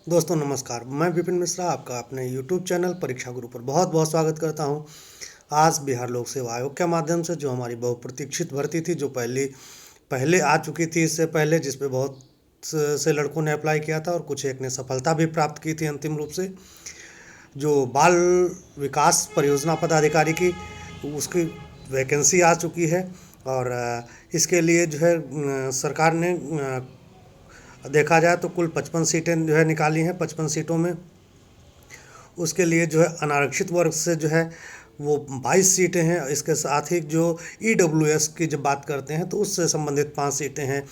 दोस्तों नमस्कार, मैं विपिन मिश्रा आपका अपने यूट्यूब चैनल परीक्षा गुरु पर बहुत बहुत स्वागत करता हूं। आज बिहार लोक सेवा आयोग के माध्यम से जो हमारी बहुप्रतीक्षित भर्ती थी, जो पहले आ चुकी थी इससे पहले, जिस पे बहुत से लड़कों ने अप्लाई किया था और कुछ एक ने सफलता भी प्राप्त की थी अंतिम रूप से, जो बाल विकास परियोजना पदाधिकारी की, उसकी वैकेंसी आ चुकी है। और इसके लिए जो है सरकार ने देखा जाए तो कुल 55 सीटें जो है निकाली हैं। 55 सीटों में उसके लिए जो है अनारक्षित वर्ग से जो है वो 22 सीटें हैं। इसके साथ ही जो ईडब्ल्यूएस की जब बात करते हैं तो उससे संबंधित 5 सीटें हैं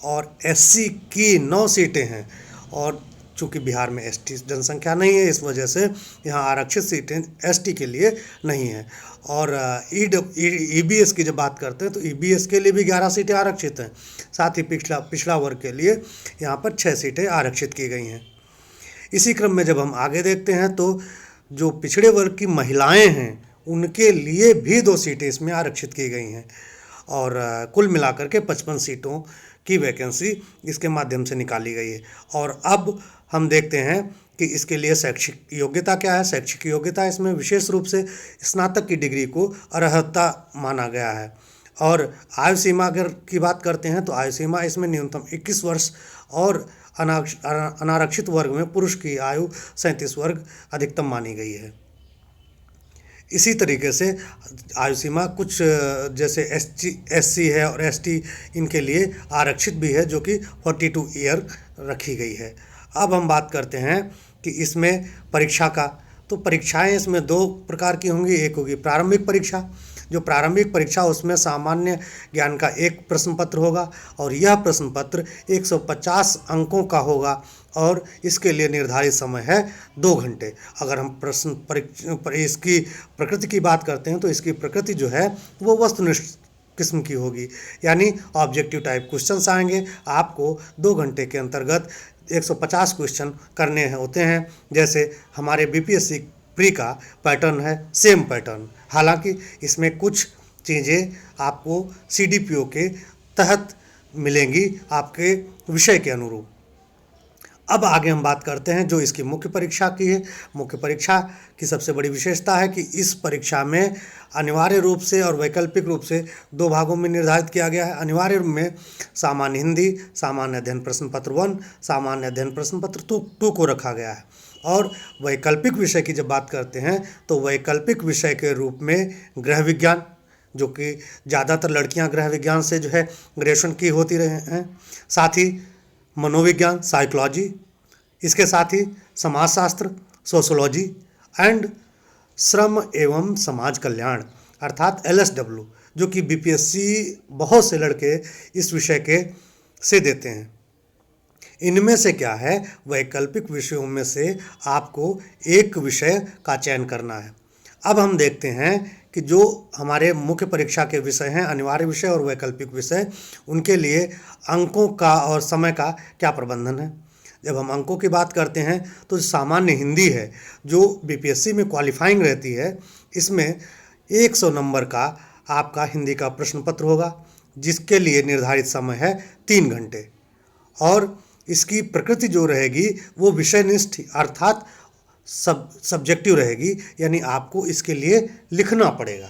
और एससी की 9 सीटें हैं। और चूंकि बिहार में एसटी जनसंख्या नहीं है, इस वजह से यहाँ आरक्षित सीटें एसटी के लिए नहीं हैं। और ईबीएस की जब बात करते हैं तो ईबीएस के लिए भी 11 सीटें आरक्षित हैं। साथ ही पिछड़ा वर्ग के लिए यहाँ पर 6 सीटें आरक्षित की गई हैं। इसी क्रम में जब हम आगे देखते हैं तो जो पिछड़े वर्ग की महिलाएं हैं उनके लिए भी 2 सीटें इसमें आरक्षित की गई हैं। और कुल मिलाकर के 55 सीटों की वैकेंसी इसके माध्यम से निकाली गई है। और अब हम देखते हैं कि इसके लिए शैक्षिक योग्यता क्या है। शैक्षिक योग्यता इसमें विशेष रूप से स्नातक की डिग्री को अर्हता माना गया है। और आयु सीमा अगर की बात करते हैं तो आयु सीमा इसमें न्यूनतम 21 वर्ष और अनारक्षित वर्ग में पुरुष की आयु 37 वर्ग अधिकतम मानी गई है। इसी तरीके से आयु सीमा कुछ जैसे एससी है और एसटी, इनके लिए आरक्षित भी है, जो कि 42 ईयर रखी गई है। अब हम बात करते हैं कि इसमें परीक्षा का, तो परीक्षाएं इसमें 2 प्रकार की होंगी। एक होगी प्रारंभिक परीक्षा। जो प्रारंभिक परीक्षा उसमें सामान्य ज्ञान का एक प्रश्न पत्र होगा और यह प्रश्न पत्र 150 अंकों का होगा और इसके लिए निर्धारित समय है 2 घंटे। अगर हम इसकी प्रकृति की बात करते हैं तो इसकी प्रकृति जो है वो वस्तुनिष्ठ किस्म की होगी, यानी ऑब्जेक्टिव टाइप क्वेश्चंस आएंगे। आपको 2 घंटे के अंतर्गत 150 क्वेश्चन करने होते हैं। जैसे हमारे बीपीएससी प्री का पैटर्न है, सेम पैटर्न। हालांकि इसमें कुछ चीज़ें आपको सीडीपीओ के तहत मिलेंगी आपके विषय के अनुरूप। अब आगे हम बात करते हैं जो इसकी मुख्य परीक्षा की है। मुख्य परीक्षा की सबसे बड़ी विशेषता है कि इस परीक्षा में अनिवार्य रूप से और वैकल्पिक रूप से 2 भागों में निर्धारित किया गया है। अनिवार्य रूप में सामान्य हिंदी, सामान्य अध्ययन प्रश्न पत्र 1, सामान्य अध्ययन प्रश्न पत्र 2 को रखा गया है। और वैकल्पिक विषय की जब बात करते हैं तो वैकल्पिक विषय के रूप में गृह विज्ञान, जो कि ज़्यादातर लड़कियां गृह विज्ञान से जो है ग्रेजुएशन की होती रहे हैं, साथ ही मनोविज्ञान, साइकोलॉजी, इसके साथ ही समाजशास्त्र, सोशोलॉजी एंड श्रम एवं समाज कल्याण अर्थात एलएसडब्ल्यू, जो कि बीपीएससी बहुत से लड़के इस विषय के से देते हैं। इनमें से क्या है, वैकल्पिक विषयों में से आपको एक विषय का चयन करना है। अब हम देखते हैं कि जो हमारे मुख्य परीक्षा के विषय हैं, अनिवार्य विषय और वैकल्पिक विषय, उनके लिए अंकों का और समय का क्या प्रबंधन है। जब हम अंकों की बात करते हैं तो सामान्य हिंदी है, जो बीपीएससी में क्वालिफाइंग रहती है, इसमें 100 नंबर का आपका हिंदी का प्रश्न पत्र होगा, जिसके लिए निर्धारित समय है 3 घंटे। और इसकी प्रकृति जो रहेगी वो विषयनिष्ठ अर्थात सब्जेक्टिव रहेगी, यानी आपको इसके लिए लिखना पड़ेगा।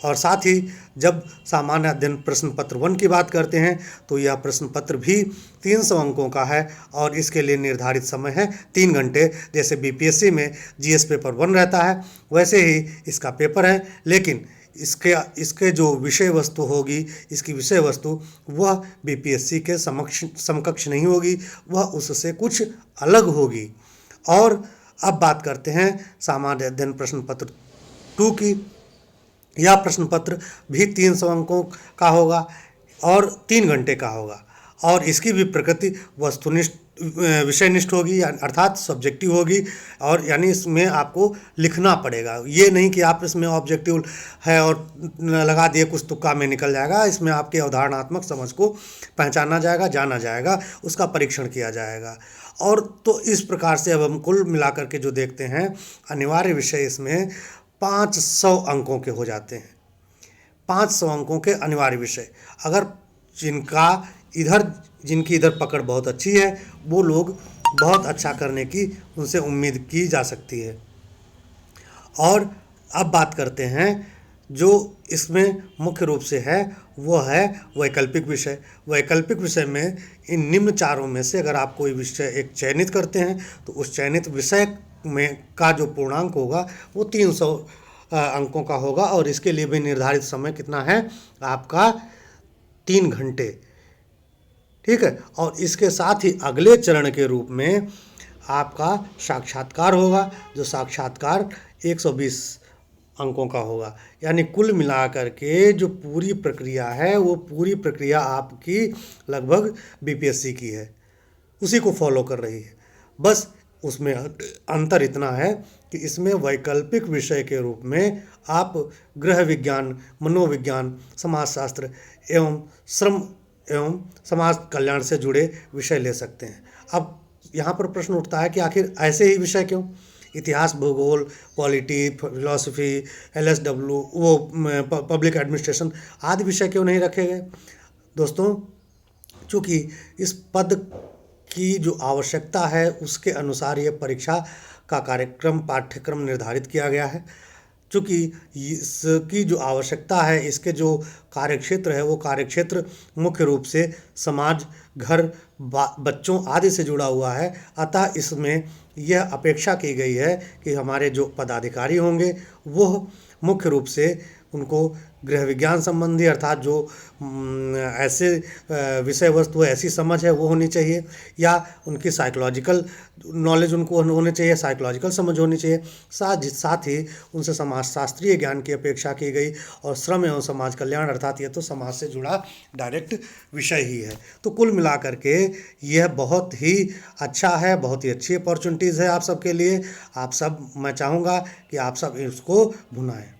और साथ ही जब सामान्य अध्ययन प्रश्न पत्र 1 की बात करते हैं तो यह प्रश्न पत्र भी 300 अंकों का है और इसके लिए निर्धारित समय है 3 घंटे। जैसे बीपीएससी में जीएस पेपर 1 रहता है, वैसे ही इसका पेपर है, लेकिन इसके जो विषय वस्तु होगी, इसकी विषय वस्तु वह बीपीएससी के समकक्ष नहीं होगी, वह उससे कुछ अलग होगी। और अब बात करते हैं सामान्य अध्ययन प्रश्न पत्र 2 की। यह प्रश्न पत्र भी 300 अंकों का होगा और 3 घंटे का होगा और इसकी भी प्रकृति वस्तुनिष्ठ विषयनिष्ठ होगी, अर्थात सब्जेक्टिव होगी। और यानी इसमें आपको लिखना पड़ेगा, ये नहीं कि आप इसमें ऑब्जेक्टिव है और लगा दिए कुछ तुक्का में निकल जाएगा। इसमें आपके अवधारणात्मक समझ को पहचाना जाएगा, जाना जाएगा, उसका परीक्षण किया जाएगा। और तो इस प्रकार से अब हम कुल मिलाकर के जो देखते हैं, अनिवार्य विषय इसमें 500 अंकों के हो जाते हैं। 500 अंकों के अनिवार्य विषय। अगर जिनकी इधर पकड़ बहुत अच्छी है वो लोग बहुत अच्छा करने की उनसे उम्मीद की जा सकती है। और अब बात करते हैं जो इसमें मुख्य रूप से है, वो है वैकल्पिक विषय। वैकल्पिक विषय में इन निम्न चारों में से अगर आप कोई विषय एक चयनित करते हैं तो उस चयनित विषय में का जो पूर्णांक होगा वो 300 अंकों का होगा, और इसके लिए भी निर्धारित समय कितना है आपका, 3 घंटे। ठीक है। और इसके साथ ही अगले चरण के रूप में आपका साक्षात्कार होगा, जो साक्षात्कार 120 अंकों का होगा। यानी कुल मिलाकर के जो पूरी प्रक्रिया है वो पूरी प्रक्रिया आपकी लगभग बीपीएससी की है, उसी को फॉलो कर रही है। बस उसमें अंतर इतना है कि इसमें वैकल्पिक विषय के रूप में आप गृह विज्ञान, मनोविज्ञान, समाजशास्त्र एवं श्रम एवं समाज कल्याण से जुड़े विषय ले सकते हैं। अब यहाँ पर प्रश्न उठता है कि आखिर ऐसे ही विषय क्यों? इतिहास, भूगोल, पॉलिटी, फिलॉसफी, एलएसडब्ल्यू, वो पब्लिक एडमिनिस्ट्रेशन आदि विषय क्यों नहीं रखे गए? दोस्तों, चूँकि इस पद की जो आवश्यकता है उसके अनुसार ये परीक्षा का कार्यक्रम, पाठ्यक्रम निर्धारित किया गया है। चूँकि इसकी जो आवश्यकता है, इसके जो कार्यक्षेत्र है वो कार्यक्षेत्र मुख्य रूप से समाज, घर, बच्चों आदि से जुड़ा हुआ है। अतः इसमें यह अपेक्षा की गई है कि हमारे जो पदाधिकारी होंगे वह मुख्य रूप से उनको गृह विज्ञान संबंधी, अर्थात जो ऐसे विषय वस्तु, ऐसी समझ है वो होनी चाहिए, या उनकी साइकोलॉजिकल नॉलेज उनको होनी चाहिए, साइकोलॉजिकल समझ होनी चाहिए। साथ ही उनसे समाजशास्त्रीय ज्ञान की अपेक्षा की गई, और श्रम एवं समाज कल्याण, अर्थात ये तो समाज से जुड़ा डायरेक्ट विषय ही है। तो कुल मिलाकर के यह बहुत ही अच्छा है, बहुत ही अच्छी अपॉर्चुनिटीज़ है आप सबके लिए। आप सब, मैं चाहूँगा कि आप सब इसको भुनाएं।